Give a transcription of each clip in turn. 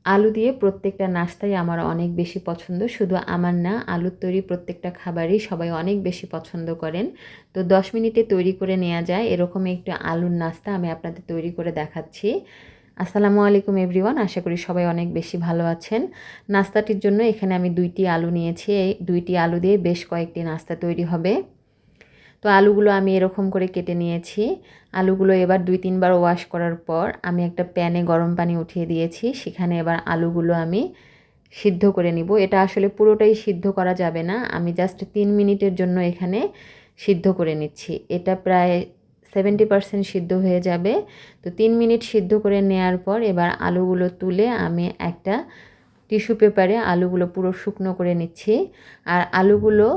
আলু দিয়ে প্রত্যেকটা নাস্তাই আমার অনেক বেশি পছন্দ। শুধু আমার না, আলুর তৈরি প্রত্যেকটা খাবারই সবাই অনেক বেশি পছন্দ করেন। তো 10 মিনিটে তৈরি করে নেওয়া যায় এরকম একটু আলুর নাস্তা আমি আপনাদের তৈরি করে দেখাচ্ছি। আসসালামু আলাইকুম এভরিওয়ান, আশা করি সবাই অনেক বেশি ভালো আছেন। নাস্তাটির জন্য এখানে আমি 2টি আলু নিয়েছি। এই 2টি আলু দিয়ে বেশ কয়েকটি নাস্তা তৈরি হবে। তো আলুগুলো আমি এরকম করে কেটে নিয়েছি। আলুগুলো এবার 2-3 বার ওয়াশ করার পর আমি একটা প্যানে গরম পানি উঠিয়ে দিয়েছি। সেখানে এবার আলুগুলো আমি সিদ্ধ করে নিব। এটা আসলে পুরোটাই সিদ্ধ করা যাবে না, আমি জাস্ট 3 মিনিটের জন্য এখানে সিদ্ধ করে নিচ্ছি। এটা প্রায় 70% সিদ্ধ হয়ে যাবে। তো 3 মিনিট সিদ্ধ করে নেওয়ার পর এবার আলুগুলো তুলে আমি একটা টিস্যু পেপারে আলুগুলো পুরো শুকনো করে নিচ্ছি। আর আলুগুলো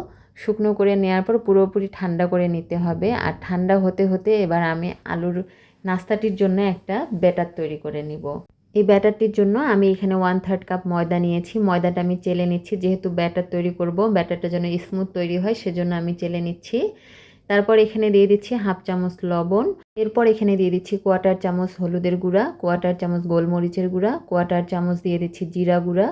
শুকনো করে নেওয়ার পর পুরোপুরি ঠান্ডা করে নিতে হবে। আর ঠান্ডা হতে হতে এবার আমি আলুর নাস্তাটির জন্য একটা ব্যাটার তৈরি করে নিব। এই ব্যাটারটির জন্য আমি এখানে 1/3 কাপ ময়দা নিয়েছি। ময়দাটা আমি চেলে নিচ্ছি, যেহেতু ব্যাটার তৈরি করব, ব্যাটারটা যেন স্মুথ তৈরি হয় সেজন্য আমি চেলে নিচ্ছি। তারপর এখানে দিয়ে দিচ্ছি 1/2 চামচ লবণ। এরপর এখানে দিয়ে দিচ্ছি 1/4 চামচ হলুদের গুঁড়া, 1/4 চামচ গোলমরিচের গুঁড়া, 1/4 চামচ দিয়ে দিচ্ছি জিরা গুঁড়া,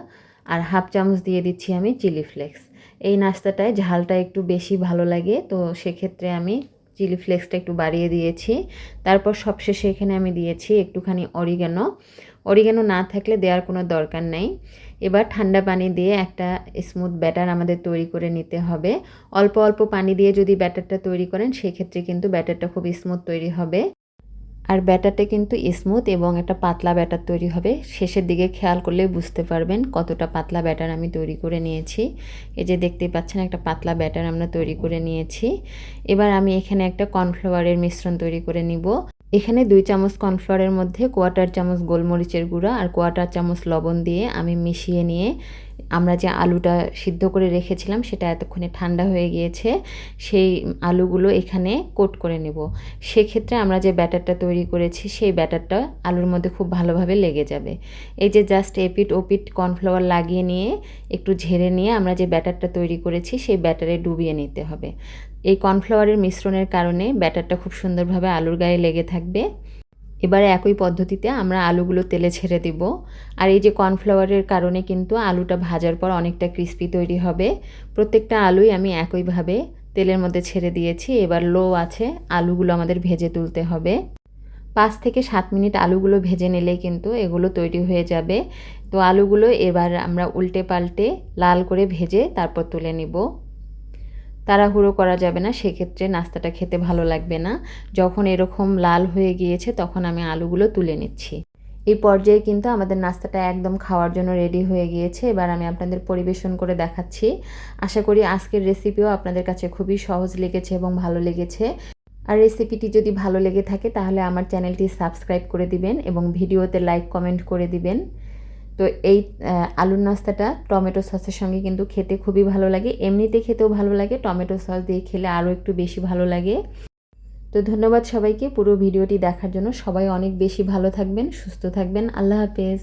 আর 1/2 চামচ দিয়ে দিচ্ছি আমি চিলি ফ্লেক্স। এই নাস্তাটায় ঝালটা একটু বেশি ভালো লাগে, তো সেক্ষেত্রে আমি চিলি ফ্লেক্সটা একটু বাড়িয়ে দিয়েছি। তারপর সবশেষে এখানে আমি দিয়েছি একটুখানি অরিগানো। অরিগানো না থাকলে দেওয়ার কোনো দরকার নেই। এবার ঠান্ডা পানি দিয়ে একটা স্মুথ ব্যাটার আমাদের তৈরি করে নিতে হবে। অল্প অল্প পানি দিয়ে যদি ব্যাটারটা তৈরি করেন সেক্ষেত্রে কিন্তু ব্যাটারটা খুব স্মুথ তৈরি হবে। আর ব্যাটারটা কিন্তু স্মুথ এবং একটা পাতলা ব্যাটার তৈরি হবে। শেষের দিকে খেয়াল করলে বুঝতে পারবেন কতটা পাতলা ব্যাটার আমি তৈরি করে নিয়েছি। এই যে দেখতেই পাচ্ছেন একটা পাতলা ব্যাটার আমরা তৈরি করে নিয়েছি। এবার আমি এখানে একটা কর্নফ্লাওয়ারের মিশ্রণ তৈরি করে নিব। এখানে 2 চামচ কর্নফ্লাওয়ারের মধ্যে 1/4 চামচ গোলমরিচের গুঁড়া আর 1/4 চামচ লবণ দিয়ে আমি মিশিয়ে নিয়ে আমরা যে আলুটা সিদ্ধ করে রেখেছিলাম সেটা এতক্ষণে ঠান্ডা হয়ে গিয়েছে, সেই আলুগুলো এখানে কোট করে নেব। সেক্ষেত্রে আমরা যে ব্যাটারটা তৈরি করেছি সেই ব্যাটারটা আলুর মধ্যে খুব ভালোভাবে লেগে যাবে। এই যে জাস্ট এপিট ওপিট কর্নফ্লাওয়ার লাগিয়ে নিয়ে একটু ঝেড়ে নিয়ে আমরা যে ব্যাটারটা তৈরি করেছি সেই ব্যাটারে ডুবিয়ে নিতে হবে। এই কর্নফ্লাওয়ারের মিশ্রণের কারণে ব্যাটারটা খুব সুন্দরভাবে আলুর গায়ে লেগে থাকবে। এবারে একই পদ্ধতিতে আমরা আলুগুলো তেলে ছেড়ে দিব। আর এই যে কর্নফ্লাওয়ারের কারণে কিন্তু আলুটা ভাজার পর অনেকটা ক্রিস্পি তৈরি হবে। প্রত্যেকটা আলুই আমি একইভাবে তেলের মধ্যে ছেড়ে দিয়েছি। এবার লো আছে আলুগুলো আমাদের ভেজে তুলতে হবে। 5 থেকে 7 মিনিট আলুগুলো ভেজে নিলেই কিন্তু এগুলো তৈরি হয়ে যাবে। তো আলুগুলো এবার আমরা উল্টে পাল্টে লাল করে ভেজে তারপর তুলে নিব। তাড়াহুড়ো করা যাবে না, সেক্ষেত্রে নাস্তাটা খেতে ভালো লাগবে না। যখন এরকম লাল হয়ে গিয়েছে তখন আমি আলুগুলো তুলে নিচ্ছি। এই পর্যায়ে কিন্তু আমাদের নাস্তাটা একদম খাওয়ার জন্য রেডি হয়ে গিয়েছে। এবার আমি আপনাদের পরিবেশন করে দেখাচ্ছি। আশা করি আজকের রেসিপিও আপনাদের কাছে খুবই সহজ লেগেছে এবং ভালো লেগেছে। আর রেসিপিটি যদি ভালো লেগে থাকে তাহলে আমার চ্যানেলটি সাবস্ক্রাইব করে দিবেন এবং ভিডিওতে লাইক কমেন্ট করে দিবেন। তো এই আলুর নাস্তাটা টমেটো সসের সঙ্গে কিন্তু খেতে খুবই ভালো লাগে, এমনিতে খেতেও ভালো লাগে, টমেটো সস দিয়ে খেলে আরও একটু বেশি ভালো লাগে। তো ধন্যবাদ সবাইকে পুরো ভিডিওটি দেখার জন্য। সবাই অনেক বেশি ভালো থাকবেন, সুস্থ থাকবেন। আল্লাহ হাফেজ।